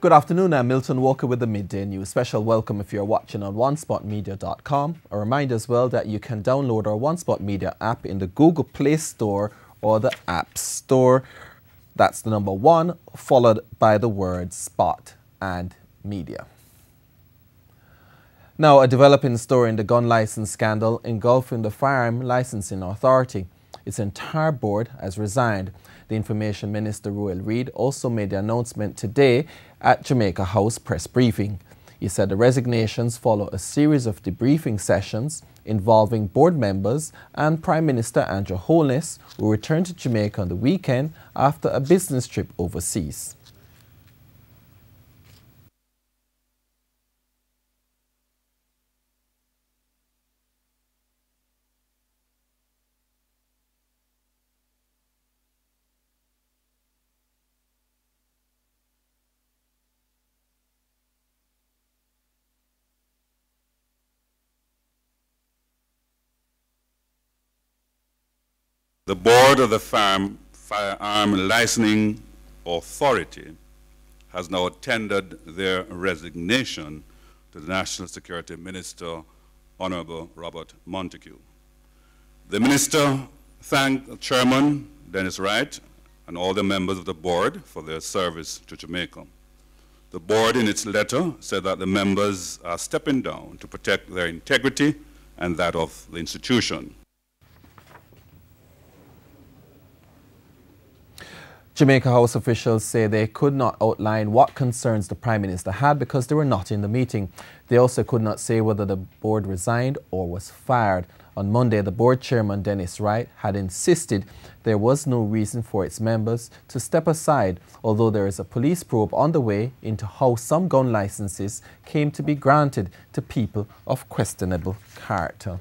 Good afternoon, I'm Milton Walker with the Midday News. Special welcome if you're watching on onespotmedia.com. A reminder as well that you can download our One Spot Media app in the Google Play Store or the App Store. That's the number 1, followed by the word Spot and Media. Now, a developing story in the gun license scandal engulfing the Firearm Licensing Authority. Its entire board has resigned. The Information Minister, Royal Reid, also made the announcement today at Jamaica House press briefing. He said the resignations follow a series of debriefing sessions involving board members and Prime Minister Andrew Holness, who returned to Jamaica on the weekend after a business trip overseas. The board of the Firearm Licensing Authority has now tendered their resignation to the National Security Minister, Honorable Robert Montague. The Minister thanked the Chairman, Dennis Wright, and all the members of the board for their service to Jamaica. The board, in its letter, said that the members are stepping down to protect their integrity and that of the institution. Jamaica House officials say they could not outline what concerns the Prime Minister had because they were not in the meeting. They also could not say whether the board resigned or was fired. On Monday, the board chairman, Dennis Wright, had insisted there was no reason for its members to step aside, although there is a police probe on the way into how some gun licenses came to be granted to people of questionable character.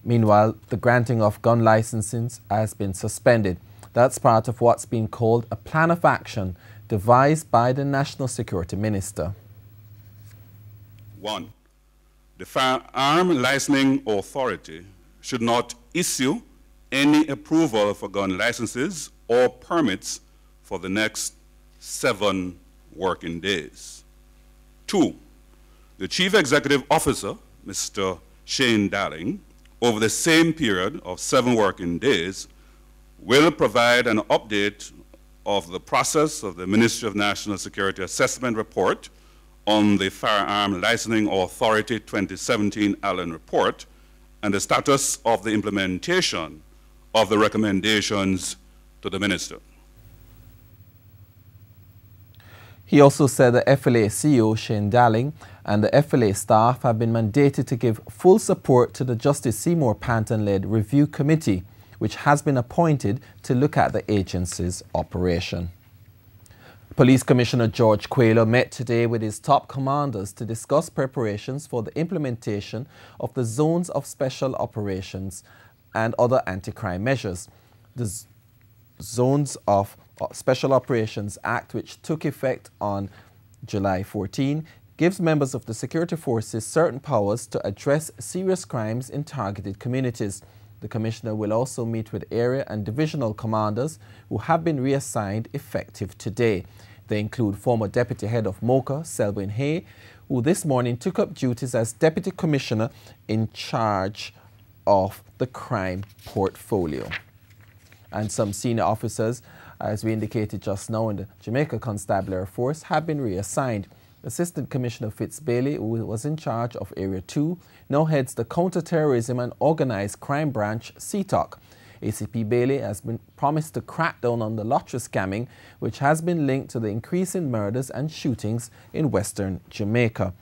Meanwhile, the granting of gun licenses has been suspended. That's part of what's been called a plan of action devised by the National Security Minister. 1. The Firearm Licensing Authority should not issue any approval for gun licenses or permits for the next 7 working days. 2. The Chief Executive Officer, Mr. Shane Dalling, over the same period of 7 working days, will provide an update of the process of the Ministry of National Security Assessment Report on the Firearm Licensing Authority 2017 Allen Report and the status of the implementation of the recommendations to the Minister. He also said the FLA CEO, Shane Dalling, and the FLA staff have been mandated to give full support to the Justice Seymour Panton-led review committee, which has been appointed to look at the agency's operation. Police Commissioner George Quayle met today with his top commanders to discuss preparations for the implementation of the Zones of Special Operations and other anti-crime measures. The Zones of Special Operations Act, which took effect on July 14, gives members of the security forces certain powers to address serious crimes in targeted communities. The Commissioner will also meet with area and divisional commanders who have been reassigned effective today. They include former Deputy Head of MOCA, Selwyn Hay, who this morning took up duties as Deputy Commissioner in charge of the crime portfolio. And some senior officers, as we indicated just now in the Jamaica Constabulary Force, have been reassigned. Assistant Commissioner Fitz Bailey, who was in charge of Area 2, now heads the Counter-Terrorism and Organised Crime Branch, CTOC. ACP Bailey has been promised to crack down on the lottery scamming, which has been linked to the increase in murders and shootings in Western Jamaica.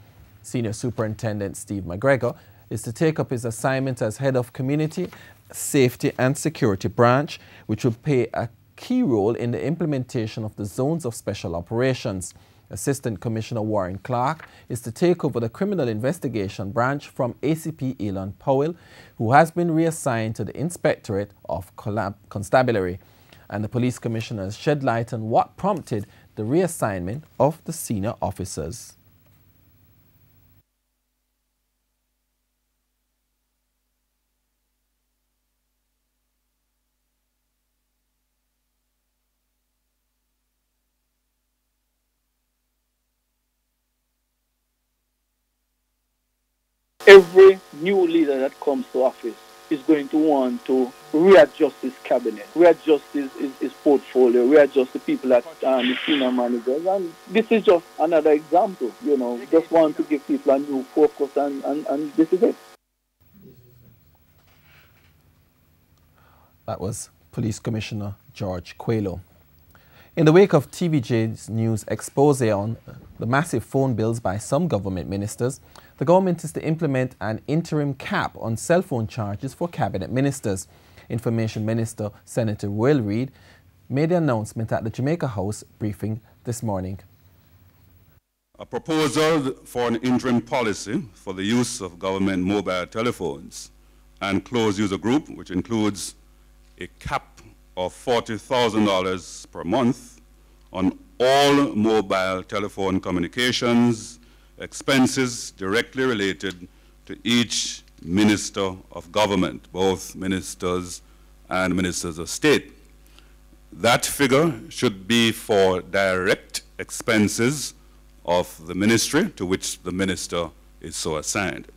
Senior Superintendent Steve McGregor is to take up his assignment as Head of Community, Safety and Security Branch, which will play a key role in the implementation of the Zones of Special Operations. Assistant Commissioner Warren Clark is to take over the Criminal Investigation Branch from ACP Elon Powell, who has been reassigned to the Inspectorate of Constabulary. And the Police Commissioner has shed light on what prompted the reassignment of the senior officers. every new leader that comes to office is going to want to readjust his cabinet, readjust his portfolio, readjust the people that the senior managers. And this is just another example, you know, just want to give people a new focus, and this is it. That was Police Commissioner George Quayle. In the wake of TVJ's news expose on the massive phone bills by some government ministers, the government is to implement an interim cap on cell phone charges for cabinet ministers. Information Minister Senator Will Reid made the announcement at the Jamaica House briefing this morning. A proposal for an interim policy for the use of government mobile telephones and closed user group, which includes a cap of $40,000 per month on all mobile telephone communications expenses directly related to each minister of government, both ministers and ministers of state. That figure should be for direct expenses of the ministry to which the minister is so assigned.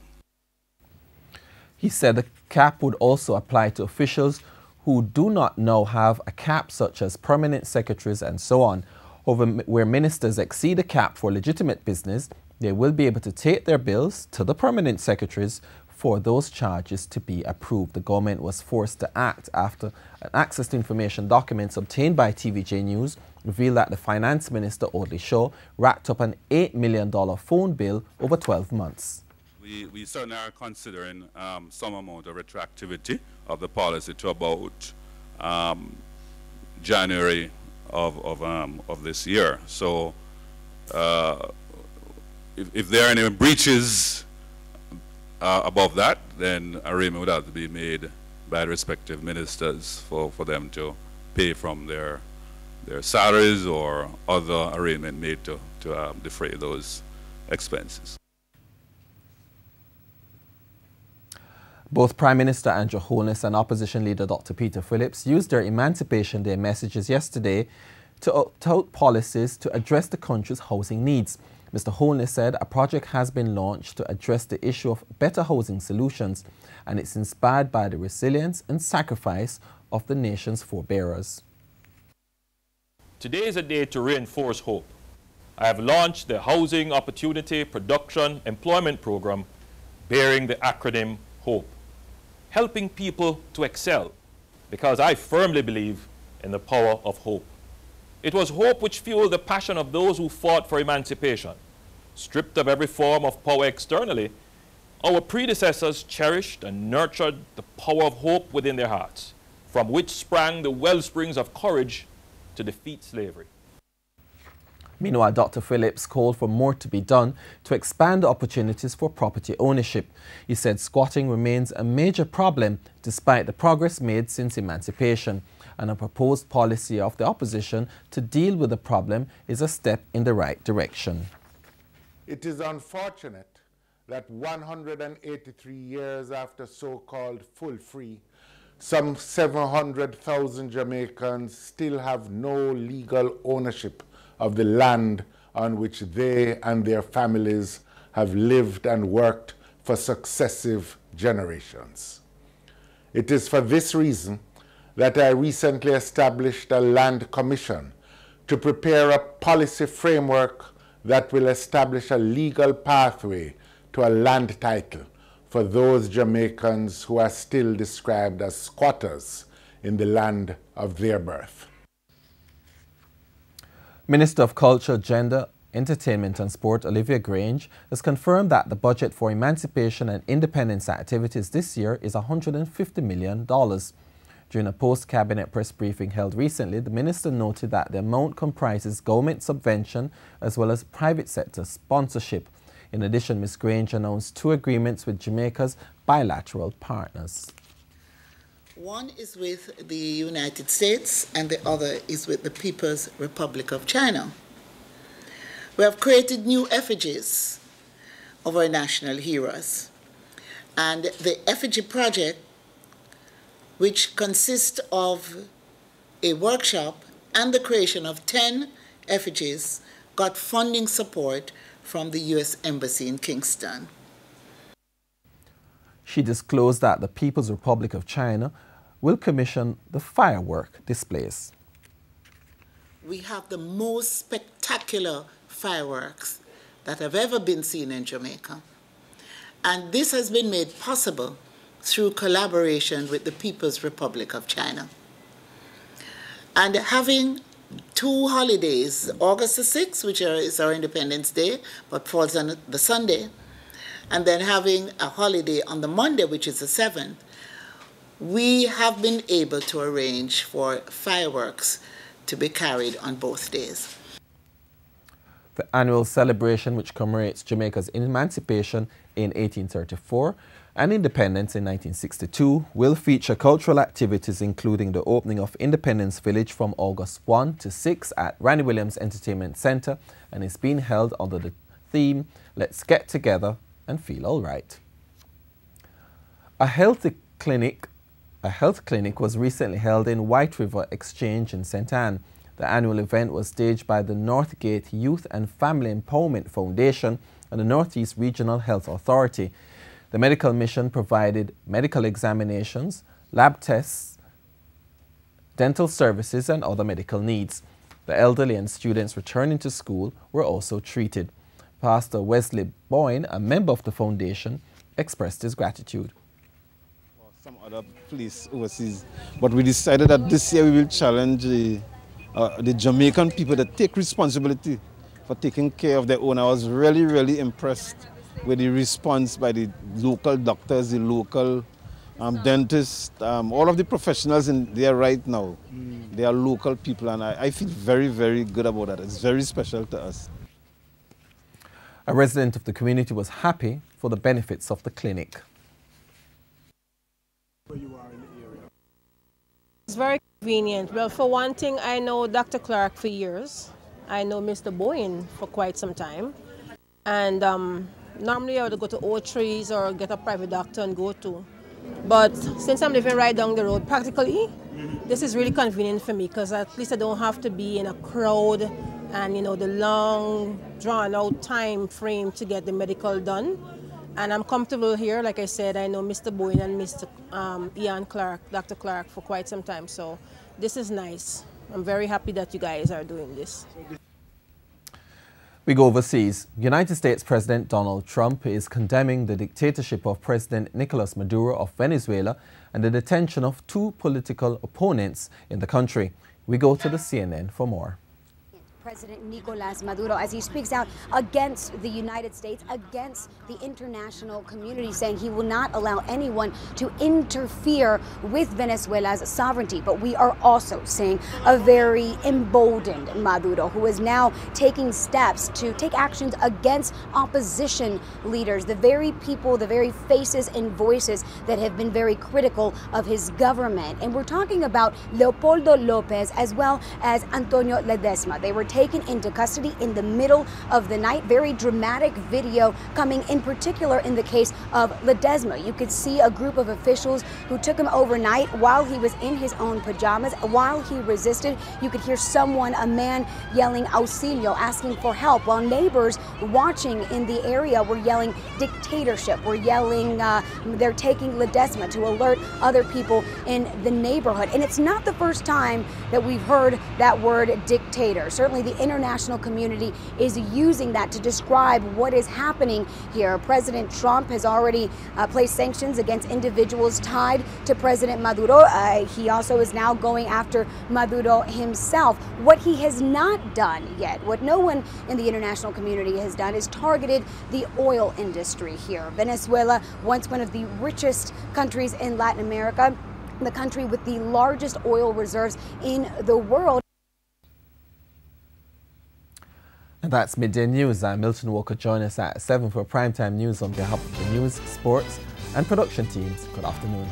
He said the cap would also apply to officials who do not now have a cap, such as permanent secretaries and so on. However, where ministers exceed the cap for legitimate business, they will be able to take their bills to the permanent secretaries for those charges to be approved. The government was forced to act after an access to information documents obtained by TVJ News revealed that the Finance Minister, Audley Shaw, racked up an $8 million phone bill over 12 months. We certainly are considering some amount of retroactivity of the policy to about January of this year. So if there are any breaches above that, then arrangement would have to be made by the respective ministers for them to pay from their salaries or other arrangement made to defray those expenses. Both Prime Minister Andrew Holness and Opposition Leader Dr. Peter Phillips used their Emancipation Day messages yesterday to tout policies to address the country's housing needs. Mr. Holness said a project has been launched to address the issue of better housing solutions, and it's inspired by the resilience and sacrifice of the nation's forebearers. Today is a day to reinforce hope. I have launched the Housing Opportunity Production Employment Program bearing the acronym HOPE, helping people to excel, because I firmly believe in the power of hope. It was hope which fueled the passion of those who fought for emancipation. Stripped of every form of power externally, our predecessors cherished and nurtured the power of hope within their hearts, from which sprang the wellsprings of courage to defeat slavery. Meanwhile, Dr. Phillips called for more to be done to expand the opportunities for property ownership. He said squatting remains a major problem despite the progress made since emancipation, and a proposed policy of the opposition to deal with the problem is a step in the right direction. It is unfortunate that 183 years after so-called full free, some 700,000 Jamaicans still have no legal ownership of the land on which they and their families have lived and worked for successive generations. It is for this reason that I recently established a land commission to prepare a policy framework that will establish a legal pathway to a land title for those Jamaicans who are still described as squatters in the land of their birth. Minister of Culture, Gender, Entertainment and Sport, Olivia Grange, has confirmed that the budget for emancipation and independence activities this year is $150 million. During a post-cabinet press briefing held recently, the minister noted that the amount comprises government subvention as well as private sector sponsorship. In addition, Ms. Grange announced 2 agreements with Jamaica's bilateral partners. One is with the United States and the other is with the People's Republic of China. We have created new effigies of our national heroes. And the effigy project, which consists of a workshop and the creation of 10 effigies, got funding support from the U.S. Embassy in Kingston. she disclosed that the People's Republic of China will commission the firework displays. We have the most spectacular fireworks that have ever been seen in Jamaica. And this has been made possible through collaboration with the People's Republic of China. And having two holidays, August the 6th, which is our Independence Day, but falls on the Sunday, and then having a holiday on the Monday, which is the 7th, we have been able to arrange for fireworks to be carried on both days. The annual celebration, which commemorates Jamaica's emancipation in 1834 and independence in 1962, will feature cultural activities including the opening of Independence Village from August 1 to 6 at Randy Williams Entertainment Center, and is being held under the theme, Let's Get Together and Feel All Right. A health clinic was recently held in White River Exchange in St. Anne. The annual event was staged by the Northgate Youth and Family Empowerment Foundation and the Northeast Regional Health Authority. The medical mission provided medical examinations, lab tests, dental services, and other medical needs. The elderly and students returning to school were also treated. Pastor Wesley Boyne, a member of the foundation, expressed his gratitude. Some other place overseas, but we decided that this year we will challenge the Jamaican people to take responsibility for taking care of their own. I was really, really impressed with the response by the local doctors, the local dentists, all of the professionals in there right now. They are local people, and I feel very, very good about that. It's very special to us. A resident of the community was happy for the benefits of the clinic. It's very convenient. Well, for one thing, I know Dr. Clark for years. I know Mr. Boyne for quite some time. And normally I would go to O3s or get a private doctor and go to. But since I'm living right down the road, practically, this is really convenient for me because at least I don't have to be in a crowd and, you know, the long, drawn-out time frame to get the medical done. And I'm comfortable here. Like I said, I know Mr. Boyne and Mr. Ian Clark, Dr. Clark, for quite some time. So this is nice. I'm very happy that you guys are doing this. We go overseas. United States President Donald Trump is condemning the dictatorship of President Nicolas Maduro of Venezuela and the detention of two political opponents in the country. We go to the CNN for more. President Nicolas Maduro, as he speaks out against the United States, against the international community, saying he will not allow anyone to interfere with Venezuela's sovereignty. But we are also seeing a very emboldened Maduro, who is now taking steps to take actions against opposition leaders, the very people, the very faces and voices that have been very critical of his government. And we're talking about Leopoldo Lopez as well as Antonio Ledesma. They were taken into custody in the middle of the night. Very dramatic video coming in particular in the case of Ledesma. You could see a group of officials who took him overnight while he was in his own pajamas. While he resisted, you could hear someone, a man, yelling auxilio, asking for help, while neighbors watching in the area were yelling dictatorship, were yelling they're taking Ledesma, to alert other people in the neighborhood. And it's not the first time that we've heard that word dictator. Certainly the international community is using that to describe what is happening here. President Trump has already placed sanctions against individuals tied to President Maduro. He also is now going after Maduro himself. What he has not done yet, what no one in the international community has done, is targeted the oil industry here. Venezuela, once one of the richest countries in Latin America, the country with the largest oil reserves in the world. And that's Midday News. I'm Milton Walker. Join us at 7 for Primetime News on behalf of the news, sports and production teams. Good afternoon.